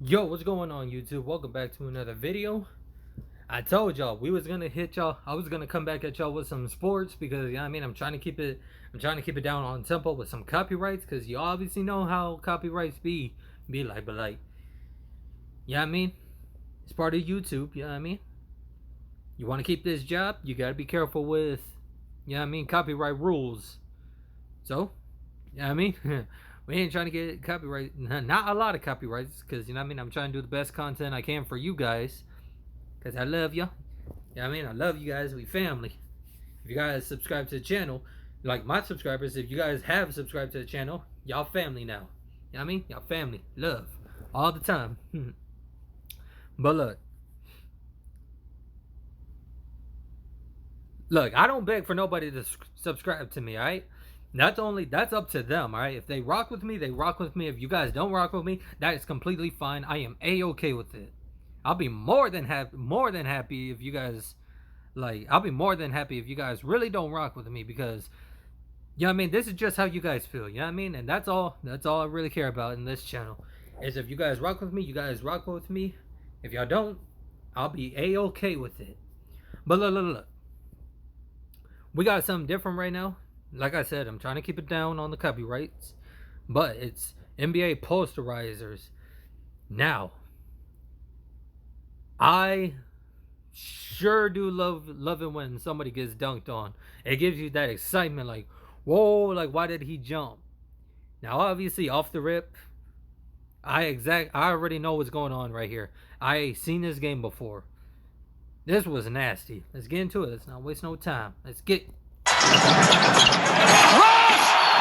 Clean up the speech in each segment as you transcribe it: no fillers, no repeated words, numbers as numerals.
Yo, what's going on, YouTube? Welcome back to another video. I told y'all we was gonna hit y'all. I was gonna come back at y'all with some sports because you know what I mean. I'm trying to keep it down on tempo with some copyrights because you obviously know how copyrights be like. But like, you know what I mean? It's part of YouTube. You know what I mean? You want to keep this job, you gotta be careful with, you know what I mean, copyright rules. So, you know what I mean? We ain't trying to get copyright, not a lot of copyrights, because you know what I mean, I'm trying to do the best content I can for you guys, because I love you. You know what I mean? I love you guys. We family. If you guys subscribe to the channel, like my subscribers, if you guys have subscribed to the channel, y'all family now. You know what I mean? Y'all family. Love. All the time. But look, I don't beg for nobody to subscribe to me, alright? That's up to them, alright? If they rock with me, they rock with me. If you guys don't rock with me, that is completely fine. I am A-okay with it. I'll be more than happy if you guys I'll be more than happy if you guys really don't rock with me, because you know what I mean, this is just how you guys feel, you know what I mean? And that's all I really care about in this channel. Is if you guys rock with me, you guys rock with me. If y'all don't, I'll be A-okay with it. But look. We got something different right now. Like I said, I'm trying to keep it down on the copyrights, but it's NBA Posterizers. Now, I sure do love it when somebody gets dunked on. It gives you that excitement, like, whoa, like, why did he jump? Now, obviously, off the rip, I already know what's going on right here. I seen this game before. This was nasty. Let's get into it. Let's not waste no time. Let's get. Ross!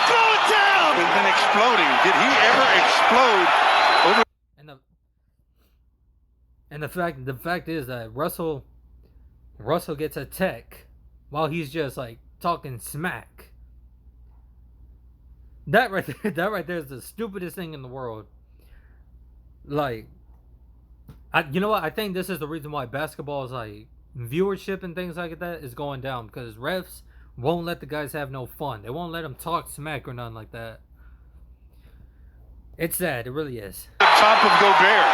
Throw it down! Has been exploding. Did he ever explode over? And the fact is that Russell gets a tech while he's just like talking smack. That right there is the stupidest thing in the world. Like, you know what? I think this is the reason why basketball is like viewership and things like that is going down, because refs won't let the guys have no fun. They won't let them talk smack or nothing like that. It's sad. It really is. Top of Gobert.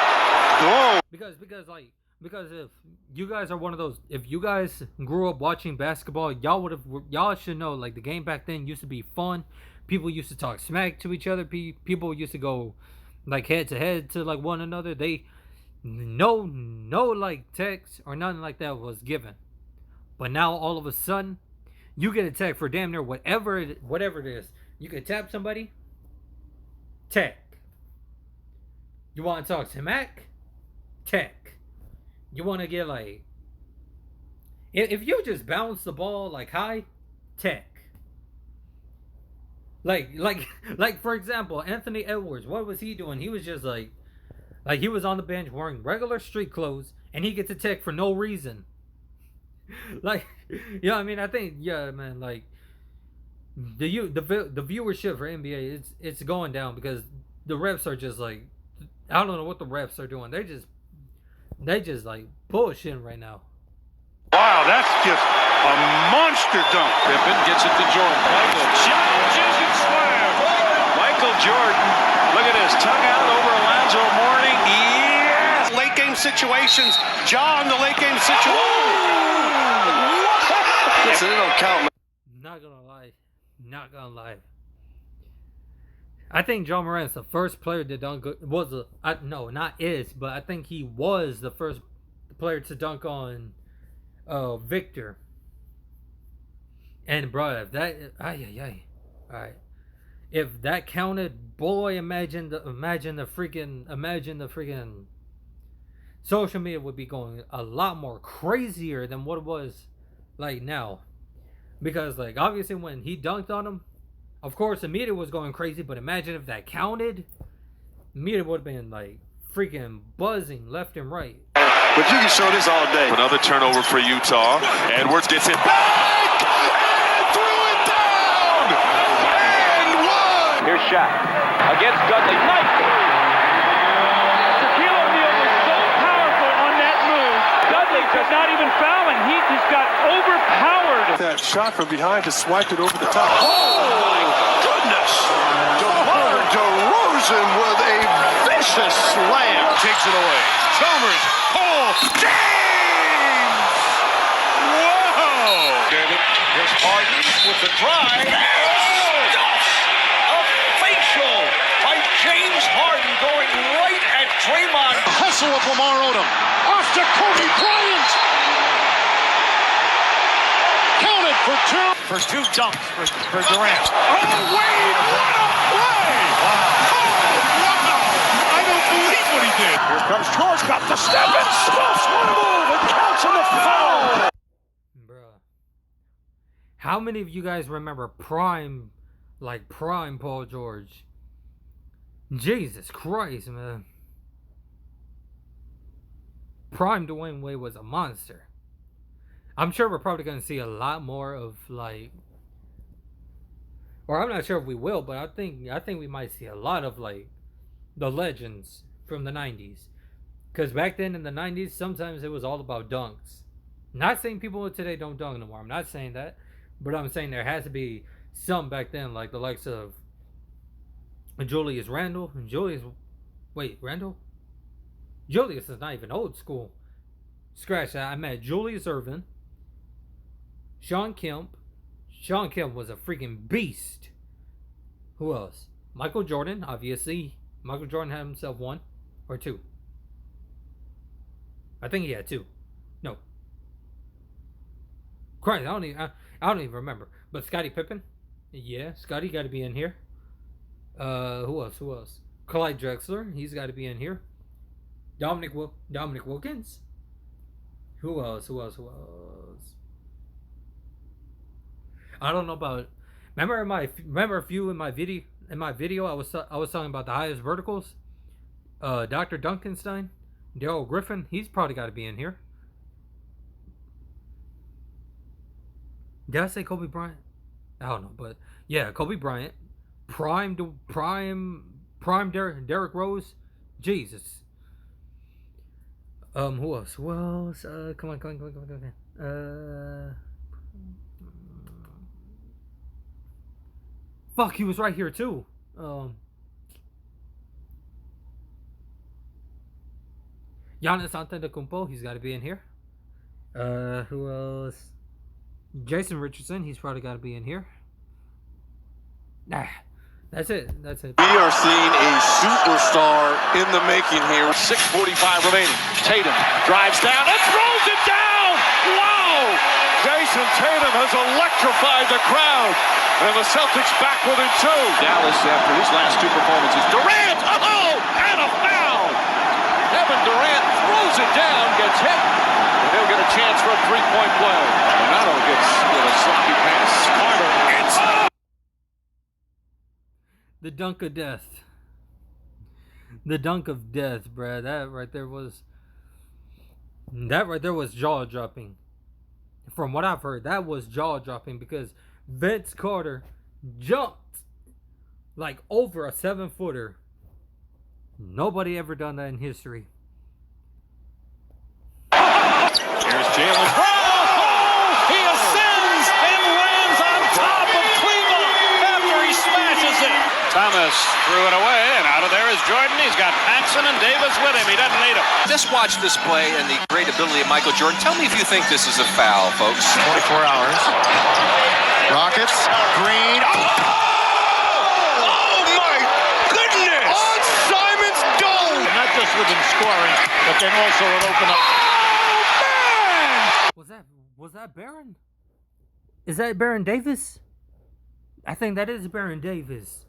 Whoa. Because if you guys are one of those, if you guys grew up watching basketball, y'all should know, like, the game back then used to be fun. People used to talk smack to each other. People used to go like head to head to like one another. No like text or nothing like that was given. But now all of a sudden, you get a tech for damn near whatever it is. You can tap somebody, tech. You want to talk smack, tech. You want to get like, if you just bounce the ball like high, tech. Like for example, Anthony Edwards, what was he doing? He was just like he was on the bench wearing regular street clothes, and he gets a tech for no reason. Like, you know what I mean? I think, yeah, man, like the viewership for NBA, it's going down because the refs are just like, I don't know what the refs are doing. They just like bullshitting right now. Wow, that's just a monster dunk. Pippen gets it to Jordan. Michael charges and slams. Michael Jordan, look at this, tongue out over Alonzo Mourning. Yes! Late game situations. John, the late game situation. So they don't count, man. Not gonna lie. I think John Morant's the first player to dunk. But I think he was the first player to dunk on Victor. And bro, if that, alright, if that counted, boy, imagine the freaking social media would be going a lot more crazier than what it was like now. Because like, obviously when he dunked on him, of course the media was going crazy, but imagine if that counted, media would have been like freaking buzzing left and right. But you can show this all day. Another turnover for Utah. Edwards gets it back and threw it down and one. Here's Shaq against Dudley. Nice. Shaquille O'Neal was so powerful on that move. Dudley could not even foul, and he just got overpowered. That shot from behind to swipe it over the top. Oh, my goodness. DeMar DeRozan with a vicious slam. takes it away. Chalmers. Oh, James! Whoa! David, here's Harden with the drive. Oh! A facial by James Harden going right at Draymond. Hustle of Lamar Odom. Off to Kobe Bryant. Counted for two. First two dunks for Durant. Oh, Wade! What a play! Wow. Oh, wow! I don't believe what he did. Here comes George. Got the step and stuffs one move and counts on the foul. Bruh. How many of you guys remember prime Paul George? Jesus Christ, man. Prime Dwayne Wade was a monster. I'm sure we're probably going to see a lot more of or I'm not sure if we will, but I think we might see a lot of the legends from the 90s. Because back then in the 90s, sometimes it was all about dunks. Not saying people today don't dunk no more. I'm not saying that. But I'm saying there has to be some back then, like the likes of Julius Randle. Randle? Julius is not even old school. Scratch that. I met Julius Erving. Sean Kemp. Sean Kemp was a freaking beast. Who else? Michael Jordan, obviously. Michael Jordan had himself one or two. I think he had two. No. Christ, I don't even remember. But Scottie Pippen? Yeah, Scottie got to be in here. Who else? Clyde Drexler, he's got to be in here. Dominic Wilkins. Who else? I don't know about. Remember a few in my video. I was talking about the highest verticals. Dr. Duncanstein, Daryl Griffin. He's probably got to be in here. Did I say Kobe Bryant? I don't know, but yeah, Kobe Bryant, prime Derrick Rose. Jesus. Who else? Come on. Fuck, he was right here too. Giannis Antetokounmpo, he's got to be in here. Who else? Jason Richardson, he's probably got to be in here. Nah, that's it. We are seeing a superstar in the making here. 6:45 remaining. Tatum drives down and throws it down. Wow! Jason Tatum has electrified the crowd. And the Celtics back within two. Dallas after his last two performances. Durant! Oh! And a foul! Kevin Durant throws it down, gets hit. And he'll get a chance for a three-point play. Donato gets a sloppy pass. Carter. It's the dunk of death. The dunk of death, bruh. That right there was jaw-dropping. From what I've heard, that was jaw-dropping because Vince Carter jumped over a 7-footer. Nobody ever done that in history. Here's Jalen. Oh! He ascends and lands on top of Cleveland after he smashes it. Thomas threw it away, and out of there is Jordan. He's got Paxson and Davis with him. He doesn't need him. Just watch this play and the great ability of Michael Jordan. Tell me if you think this is a foul, folks. 24 hours. Rockets. Green. Oh my goodness! On Simon's goal. Not just with him scoring, but then also it opened up. Was that Baron? Is that Baron Davis? I think that is Baron Davis.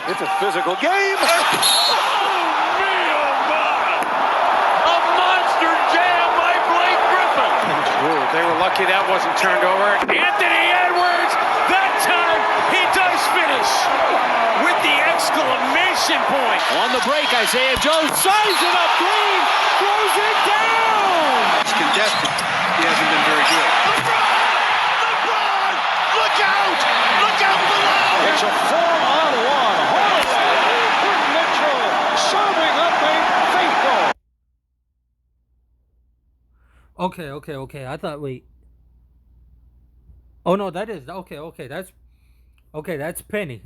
It's a physical game. A monster jam by Blake Griffin. Ooh, they were lucky that wasn't turned over. Anthony Edwards, that time he does finish with the exclamation point. On the break, Isaiah Jones sizes it up, Green throws it down. It's contested. He hasn't been very good. LeBron, look out! Look out below! It's a 4-on-1. Mitchell serving up a faithful. Okay. I thought, wait. Oh no, that is okay. That's Penny.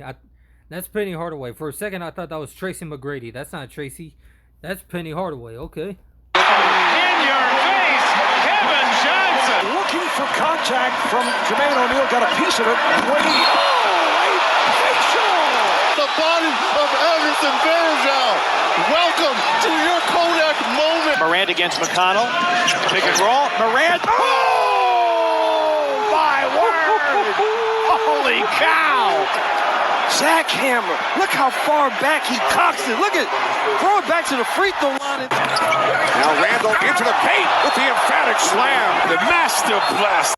That's Penny Hardaway. For a second, I thought that was Tracy McGrady. That's not Tracy. That's Penny Hardaway. Okay. In your face, Kevin Johnson. Looking for contact from Jermaine O'Neal. Got a piece of it. Brady. The body of Anderson Varejao. Welcome to your Kodak moment. Morant against McConnell. Pick and roll. Morant. Oh, my word. Holy cow. Zach Hammer. Look how far back he cocks it. Look at throw it back to the free throw line. Now Randall into the paint with the emphatic slam. The master blast.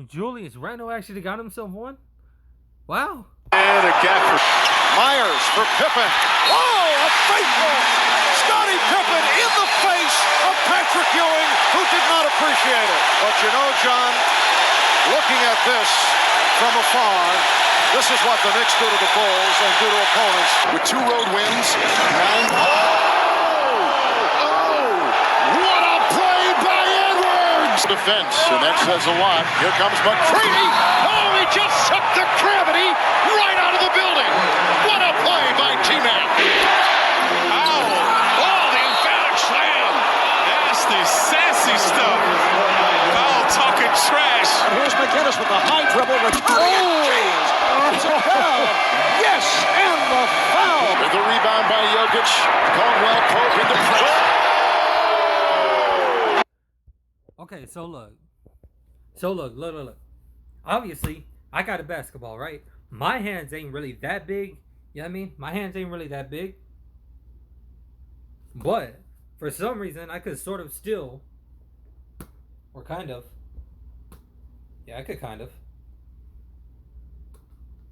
Julius Randle actually got himself one? Wow. And a gap for Myers for Pippen. Oh, a faithful Scottie Pippen in the face of Patrick Ewing, who did not appreciate it. But you know, John, looking at this from afar, this is what the Knicks do to the Bulls and do to opponents. With 2 road wins. What a play by Edwards! Defense, and that says a lot. Here comes McCready. Oh, he just sucked the gravity right out of the building. What a play by T-Mac. Ow. Oh, the emphatic slam. Nasty, sassy stuff. Foul talking trash. Here's McInnes with the high dribble. Yes, and the foul. With the rebound by Jokic. Caldwell Pope into play. Okay, so look. Obviously, I got a basketball, right? My hands ain't really that big. You know what I mean? My hands ain't really that big. But, for some reason, I could sort of still, or kind of. Yeah, I could kind of.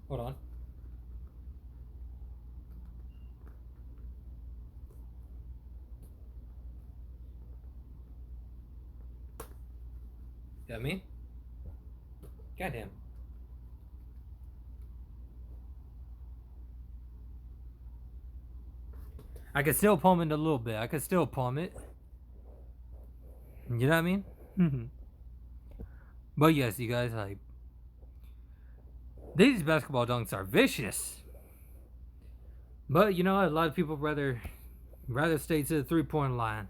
Hold on. You know what I mean? Goddamn. I could still palm it a little bit. I could still palm it. You know what I mean? But yes, you guys, like, these basketball dunks are vicious. But you know, a lot of people rather stay to the 3-point line.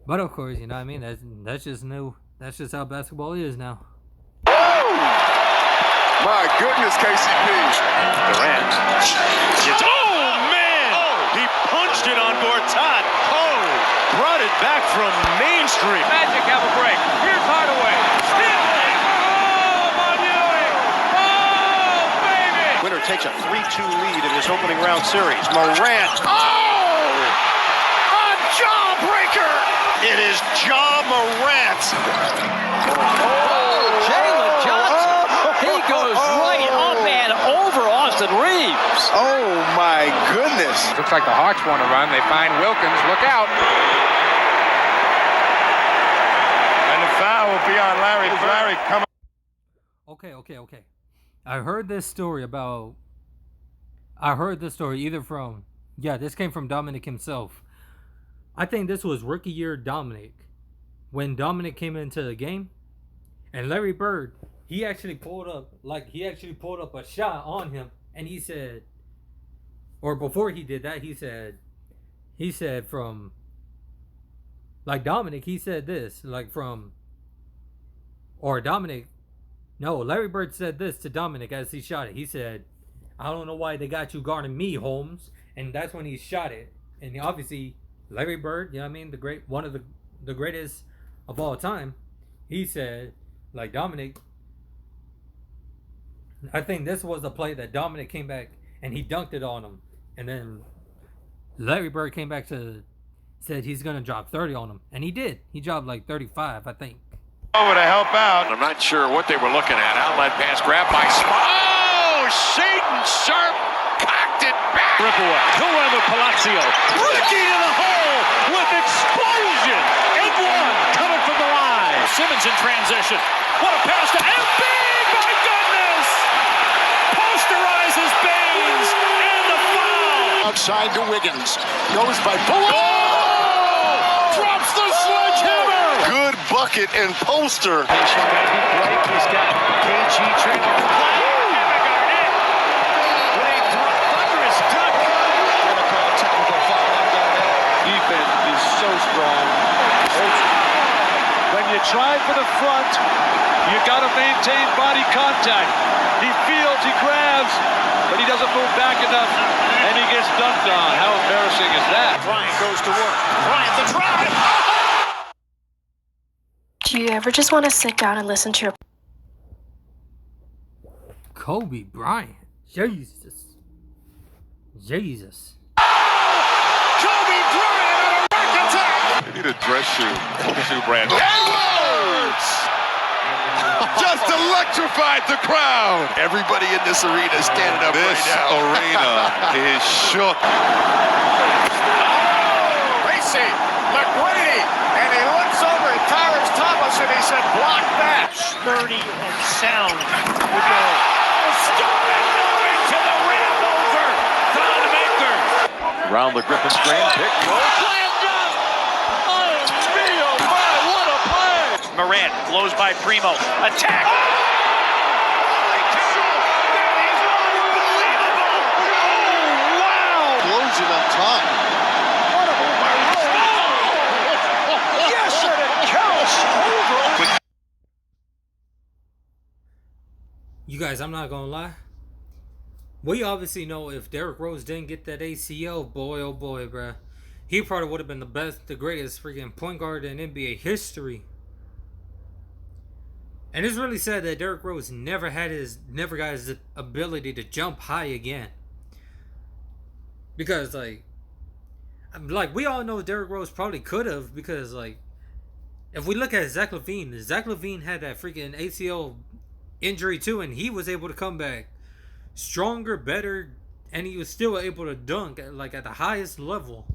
But of course, you know what I mean? That's just new. That's just how basketball is now. My goodness, KCP. Durant. Oh, man! He punched it on Gortat. Oh, brought it back from Main Street. Magic have a break. Here's Hardaway. Stealing. Oh, on Ewing. Oh, baby! Winner takes a 3-2 lead in this opening round series. Morant. Oh! A jawbreaker! It is Ja Morant. Jalen Johnson. He goes right up and over Austin Reeves. Oh my goodness. Looks like the Hawks want to run. They find Wilkins. Look out. And the foul will be on Larry. Larry, come on. Okay. I heard this story either from, this came from Dominic himself. I think this was rookie year Dominic. When Dominic came into the game, and Larry Bird, he actually pulled up a shot on him, and he said, or before he did that, he said from, like Dominic, he said this, like from, or Dominic, no, Larry Bird said this to Dominic as he shot it. He said, I don't know why they got you guarding me, Holmes. And that's when he shot it. And obviously, Larry Bird, you know what I mean, one of the greatest of all time, he said, like Dominic, I think this was the play that Dominic came back and he dunked it on him. And then Larry Bird came back said he's going to drop 30 on him. And he did. He dropped like 35, I think. Over to help out. I'm not sure what they were looking at. Outlet pass grabbed by Oh, Shaden Sharp cocked it back. Rip away. He'll run with Palazzo. Ricky to the hole with explosion. And one coming from the line. Simmons in transition. What a pass to Embiid. My goodness. Posterizes Baines. And the foul. Outside to Wiggins. Goes by Drops the sledgehammer. Good bucket and poster. He's got KG trailing the play. With a thunderous dunk. Gonna call a technical foul on Garnett. Defense is so strong. When you try for the front, you got to maintain body contact. He fields, he grabs, but he doesn't move back enough, and he gets dunked on. How embarrassing is that? Bryant goes to work. Bryant the drive. Do you ever just want to sit down and listen to your Kobe Bryant. Jesus. Kobe Bryant on a rack attack. They need a dress shoe brand. Edwards! Just electrified the crowd. Everybody in this arena is standing up right now. This arena is shook. Racy, McGrady, and he looks over at Tyrus Thomas and he said, block that. Sturdy and sound. We go. Stolen Miller to the rim over. Don Maker. Around the Griffin screen, pick, roll, slam dunk! Oh, me, oh my, what a play! Morant blows by Primo. Attack. Holy cow! That is unbelievable! Oh, wow! Explosion on top. What a move by Rose. Yes, and it counts. Over. You guys, I'm not gonna lie. We obviously know if Derrick Rose didn't get that ACL, boy, oh boy, bruh. He probably would have been the greatest freaking point guard in NBA history. And it's really sad that Derrick Rose never got his ability to jump high again. Because, like we all know Derrick Rose probably could have, because, like, if we look at Zach LaVine had that freaking ACL injury too, and he was able to come back stronger, better, and he was still able to dunk at the highest level.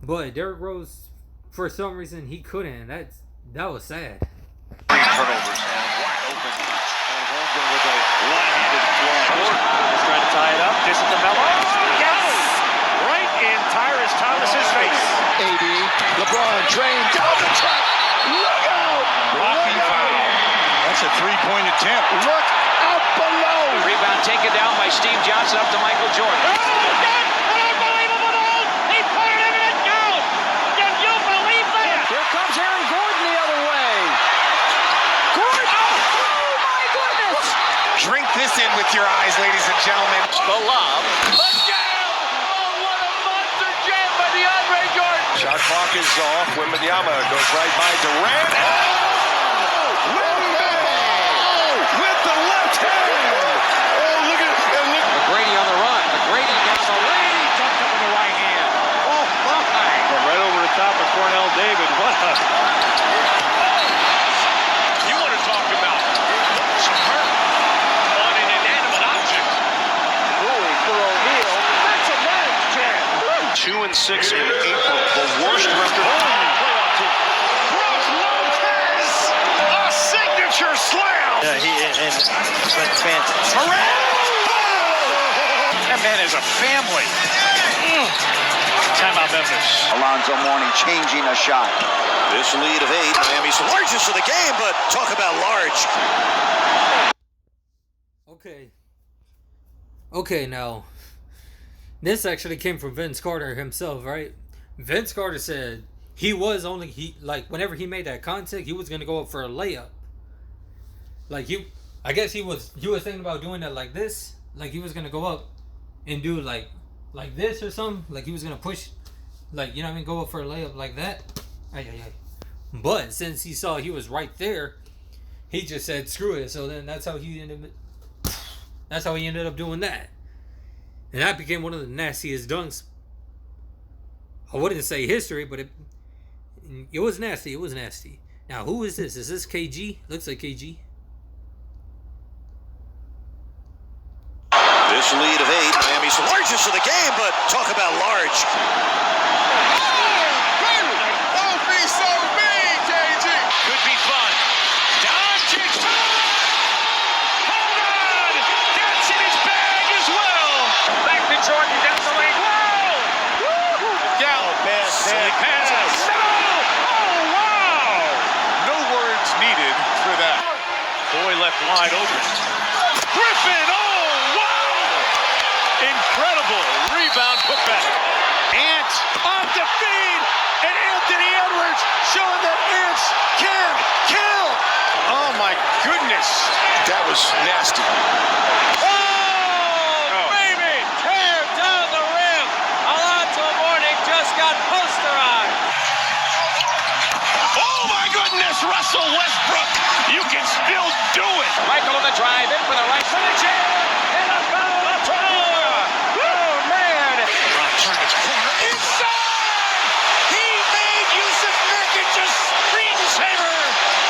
But Derrick Rose, for some reason, he couldn't. That was sad. Three turnovers and wide open. And Holmgren with a one-handed throw. He's trying to tie it up. Dish it to Melo. Yes! Right in Tyrus Thomas's face. AD, LeBron, drained down the track. Look out! Blocking foul. That's a three-point attempt. Look out below! Rebound taken down by Steve Johnson up to Michael Jordan. Oh, that's an unbelievable move! He put it in and it down! Can you believe that? Here comes Aaron Gordon the other way. Gordon! Oh my goodness! Drink this in with your eyes, ladies and gentlemen. The lob. Touchdown! Oh, what a monster jam by DeAndre Jordan! Shot clock is off. Wembanyama goes right by Durant. With the left hand! Oh, look at it. And look. McGrady on the run. McGrady down the lane. Dunked up with the right hand. Oh, my. Right over the top of Cornell David. What a... You want to talk about some hurt on an inanimate object. Boy, for O'Neal. That's a nice jam. 2-6 in April. The worst record. Playoff team. Brook Lopez! A signature slam! That's fantastic. That man is a family. Timeout Memphis. Alonzo Mourning changing a shot. This lead of 8. Miami's the largest of the game, but talk about large. Okay, now, this actually came from Vince Carter himself, right? Vince Carter said whenever he made that contact, he was gonna go up for a layup. I guess he was thinking about doing that like this. Like he was gonna go up and do like this or something. Like he was gonna push, go up for a layup like that. But since he saw he was right there, he just said screw it. So then that's how he ended up doing that. And that became one of the nastiest dunks. I wouldn't say history, but it was nasty. It was nasty. Now, who is this? Is this KG? Looks like KG. This lead of 8. Miami's the largest of the game, but talk about large. Don't be so mean, KG! Could be fun. Doncic. Hold on. That's in his bag as well. Back to Jordan down the lane. Whoa! Gallup. Silly pass. Oh, wow. left wide open. Griffin, oh, wow! Incredible rebound putback. Ant off the feed, and Anthony Edwards showing that Ants can kill. Oh my goodness. That was nasty. Baby, tear down the rim. Alonzo Mourning just got posterized. Oh my goodness, Russell Westbrook. You can still do it. Michael on the drive in for the right for the jam. And a goal. Oh, man. Turn its corner inside. He made Yusuf Nurkic's screensaver.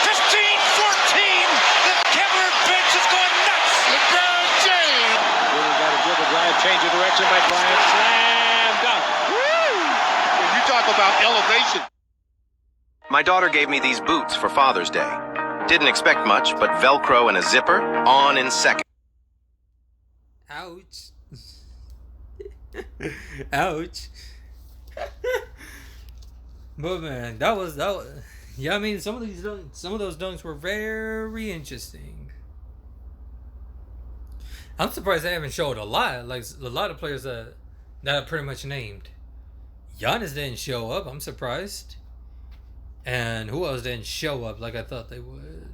15-14. The Kevlar bench is going nuts. LeBron James. Really got a dribble drive, change of direction by Bryant. Slam dunk. When you talk about elevation. My daughter gave me these boots for Father's Day. Didn't expect much, but Velcro and a zipper, on in seconds. Ouch. Ouch. But man, that was yeah, I mean some of those dunks were very interesting. I'm surprised they haven't showed a lot, like a lot of players that I pretty much named. Giannis didn't show up, I'm surprised. And who else didn't show up like I thought they would?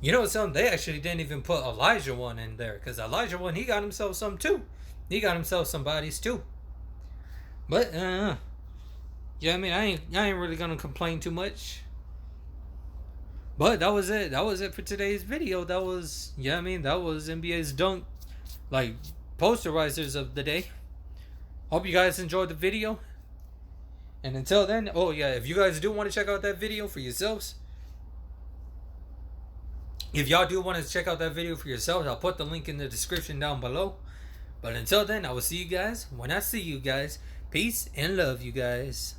You know something? They actually didn't even put Elijah one in there, because Elijah one, he got himself some too. He got himself some bodies too. But yeah, I mean, I ain't really gonna complain too much. But that was it. That was it for today's video. That was, yeah, I mean, that was NBA's dunk, like, posterizers of the day. Hope you guys enjoyed the video. And until then, oh yeah, if you guys do want to check out that video for yourselves, if y'all do want to check out that video for yourselves, I'll put the link in the description down below. But until then, I will see you guys when I see you guys. Peace and love, you guys.